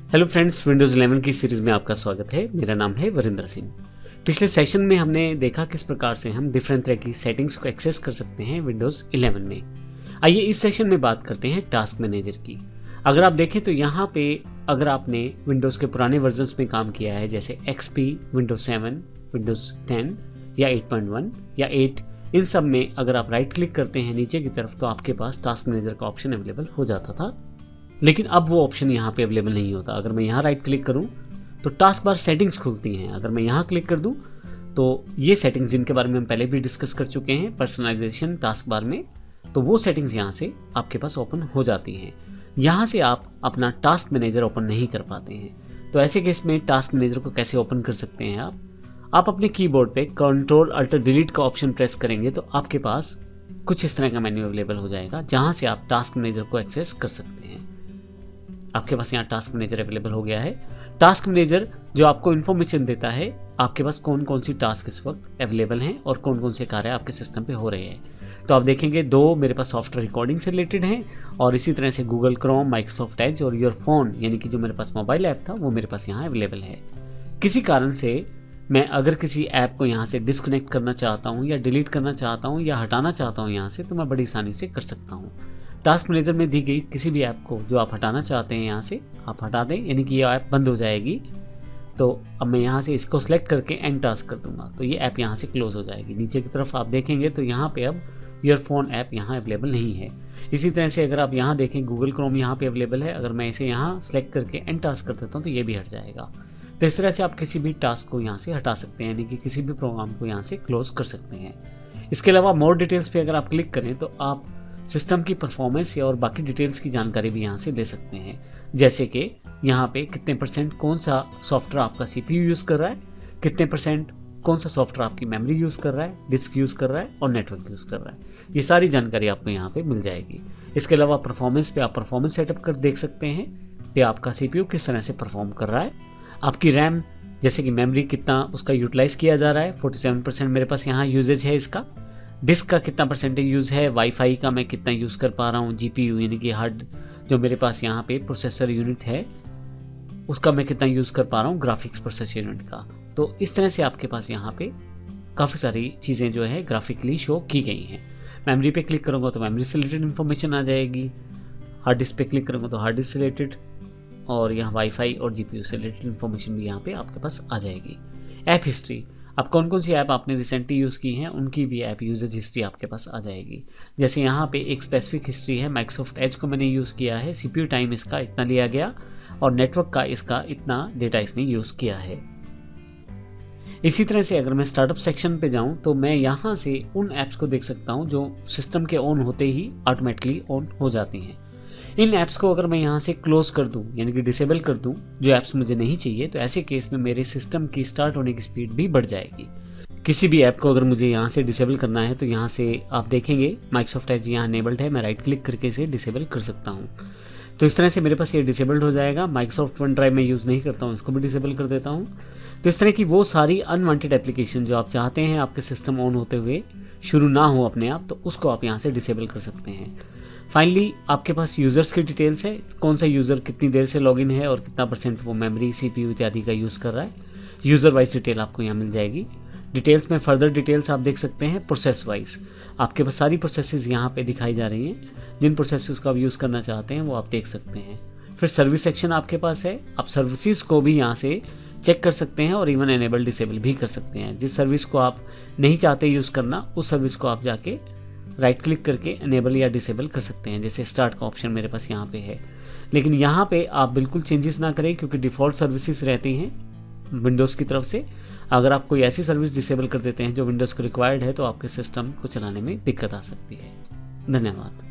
Hello friends, Windows 11 की series में आपका स्वागत है। मेरा नाम है वरिंदर सिंह। पिछले सेशन में हमने देखा किस प्रकार से हम डिफरेंट तरह की सेटिंग्स को एक्सेस कर सकते हैं विंडोज़ 11 में। आइए इस सेशन में बात करते हैं टास्क मैनेजर की। अगर आप देखें तो यहाँ पे अगर आपने विंडोज़ के पुराने वर्जन्स में काम किया है जैसे XP, विंडोज़ 7, विंडोज़ 10 या 8.1 या 8, इन सब में अगर आप राइट क्लिक करते हैं नीचे की तरफ तो आपके पास टास्क मैनेजर का ऑप्शन अवेलेबल हो जाता था। लेकिन अब वो ऑप्शन यहाँ पे अवेलेबल नहीं होता। अगर मैं यहाँ राइट क्लिक करूँ तो टास्क बार सेटिंग्स खुलती हैं। अगर मैं यहाँ क्लिक कर दूँ तो ये सेटिंग्स जिनके बारे में हम पहले भी डिस्कस कर चुके हैं पर्सनलाइजेशन टास्क बार में, तो वो सेटिंग्स यहाँ से आपके पास ओपन हो जाती हैं। यहाँ से आप अपना टास्क मैनेजर ओपन नहीं कर पाते हैं। तो ऐसे केस में टास्क मैनेजर को कैसे ओपन कर सकते हैं आप अपने कीबोर्ड पे Ctrl+Alt+Delete का ऑप्शन प्रेस करेंगे तो आपके पास कुछ इस तरह का मेन्यू अवेलेबल हो जाएगा जहाँ से आप टास्क मैनेजर को एक्सेस कर सकते हैं। आपके पास यहाँ टास्क मैनेजर अवेलेबल हो गया है। टास्क मैनेजर जो आपको इन्फॉर्मेशन देता है आपके पास कौन कौन सी टास्क इस वक्त अवेलेबल हैं और कौन कौन से कार्य आपके सिस्टम पे हो रहे हैं। तो आप देखेंगे 2 मेरे पास सॉफ्टवेयर रिकॉर्डिंग से रिलेटेड हैं और इसी तरह से गूगल क्रोम, माइक्रोसॉफ्ट एज और योर फोन यानी कि जो मेरे पास मोबाइल ऐप था वो मेरे पास यहाँ अवेलेबल है। किसी कारण से मैं अगर किसी ऐप को यहाँ से डिस्कनेक्ट करना चाहता हूँ या डिलीट करना चाहता हूँ या हटाना चाहता हूँ यहाँ से, तो मैं बड़ी आसानी से कर सकता हूँ। टास्क मैनेजर में दी गई किसी भी ऐप को जो आप हटाना चाहते हैं यहाँ से आप हटा दें, यानी कि ये ऐप बंद हो जाएगी। तो अब मैं यहाँ से इसको सेलेक्ट करके एंड टास्क कर दूंगा तो ये ऐप यहाँ से क्लोज हो जाएगी। नीचे की तरफ आप देखेंगे तो यहाँ पे अब योर फोन ऐप यहाँ अवेलेबल नहीं है। इसी तरह से अगर आप यहाँ देखें गूगल क्रोम यहाँ पे अवेलेबल है। अगर मैं इसे यहाँ सेलेक्ट करके एंड टास्क कर देता हूँ तो ये भी हट जाएगा। तो इस तरह से आप किसी भी टास्क को यहाँ से हटा सकते हैं, यानी कि किसी भी प्रोग्राम को यहाँ से क्लोज कर सकते हैं। इसके अलावा मोर डिटेल्स पे अगर आप क्लिक करें तो आप सिस्टम की परफॉर्मेंस या और बाकी डिटेल्स की जानकारी भी यहाँ से ले सकते हैं, जैसे कि यहाँ पे कितने परसेंट कौन सा सॉफ्टवेयर आपका CPU यूज़ कर रहा है, कितने परसेंट कौन सा सॉफ्टवेयर आपकी मेमोरी यूज़ कर रहा है, डिस्क यूज़ कर रहा है और नेटवर्क यूज़ कर रहा है। ये सारी जानकारी आपको यहाँ पे मिल जाएगी। इसके अलावा परफॉर्मेंस पे आप परफॉर्मेंस सेटअप कर देख सकते हैं कि आपका CPU किस तरह से परफॉर्म कर रहा है। आपकी रैम जैसे कि मेमोरी कितना उसका यूटिलाइज़ किया जा रहा है, 47% मेरे पास यहाँ यूजेज है इसका। डिस्क का कितना परसेंटेज यूज़ है, वाईफाई का मैं कितना यूज़ कर पा रहा हूँ, GPU यानी कि हार्ड जो मेरे पास यहाँ पे प्रोसेसर यूनिट है उसका मैं कितना यूज़ कर पा रहा हूँ, ग्राफिक्स प्रोसेसर यूनिट का। तो इस तरह से आपके पास यहाँ पे काफ़ी सारी चीज़ें जो है ग्राफिकली शो की गई हैं। मेमोरी पे क्लिक करूँगा तो मेमोरी से रिलेटेड इन्फॉर्मेशन आ जाएगी। हार्ड डिस्क पे क्लिक करूँगा तो हार्ड डिस्क से रिलेटेड और यहाँ वाईफाई और GPU से रिलेटेड इन्फॉर्मेशन भी यहाँ पे आपके पास आ जाएगी। ऐप हिस्ट्री, अब कौन कौन सी ऐप आपने रिसेंटली यूज़ की हैं उनकी भी ऐप यूजेज हिस्ट्री आपके पास आ जाएगी। जैसे यहाँ पे एक स्पेसिफिक हिस्ट्री है, माइक्रोसॉफ्ट एज को मैंने यूज़ किया है, CPU टाइम इसका इतना लिया गया और नेटवर्क का इसका इतना डेटा इसने यूज़ किया है। इसी तरह से अगर मैं स्टार्टअप सेक्शन पे जाऊँ तो मैं यहाँ से उन ऐप्स को देख सकता हूँ जो सिस्टम के ऑन होते ही ऑटोमेटिकली ऑन हो जाती हैं। इन ऐप्स को अगर मैं यहाँ से क्लोज कर दूँ यानी कि डिसेबल कर दूँ, जो ऐप्स मुझे नहीं चाहिए, तो ऐसे केस में मेरे सिस्टम की स्टार्ट होने की स्पीड भी बढ़ जाएगी। किसी भी ऐप को अगर मुझे यहाँ से डिसेबल करना है तो यहाँ से आप देखेंगे माइक्रोसॉफ्ट एज यहाँ अनेबल्ड है, मैं राइट क्लिक करके इसे डिसेबल कर सकता हूँ। तो इस तरह से मेरे पास ये डिसेबल्ड हो जाएगा। माइक्रोसॉफ्ट वन ड्राइव में यूज़ नहीं करता हूँ, इसको भी डिसेबल कर देता हूँ। तो इस तरह की वो सारी अनवांटेड एप्लीकेशन जो आप चाहते हैं आपके सिस्टम ऑन होते हुए शुरू ना हो अपने आप, तो उसको आप यहाँ से डिसेबल कर सकते हैं। फाइनली आपके पास यूज़र्स की डिटेल्स है, कौन सा यूज़र कितनी देर से लॉगिन है और कितना परसेंट वो मेमोरी, CPU इत्यादि का यूज़ कर रहा है। यूज़र वाइज डिटेल आपको यहाँ मिल जाएगी। डिटेल्स में फर्दर डिटेल्स आप देख सकते हैं। प्रोसेस वाइज आपके पास सारी प्रोसेसेस यहाँ पे दिखाई जा रही हैं। जिन प्रोसेसेस को आप यूज़ करना चाहते हैं वो आप देख सकते हैं। फिर सर्विस सेक्शन आपके पास है, आप सर्विसेज को भी यहाँ से चेक कर सकते हैं और इवन एनेबल डिसेबल भी कर सकते हैं। जिस सर्विस को आप नहीं चाहते यूज़ करना उस सर्विस को आप जाके राइट क्लिक करके अनेबल या डिसेबल कर सकते हैं। जैसे स्टार्ट का ऑप्शन मेरे पास यहाँ पे है, लेकिन यहाँ पे आप बिल्कुल चेंजेस ना करें क्योंकि डिफ़ॉल्ट सर्विसेज रहती हैं विंडोज़ की तरफ से। अगर आप कोई ऐसी सर्विस डिसेबल कर देते हैं जो विंडोज़ को रिक्वायर्ड है तो आपके सिस्टम को चलाने में दिक्कत आ सकती है। धन्यवाद।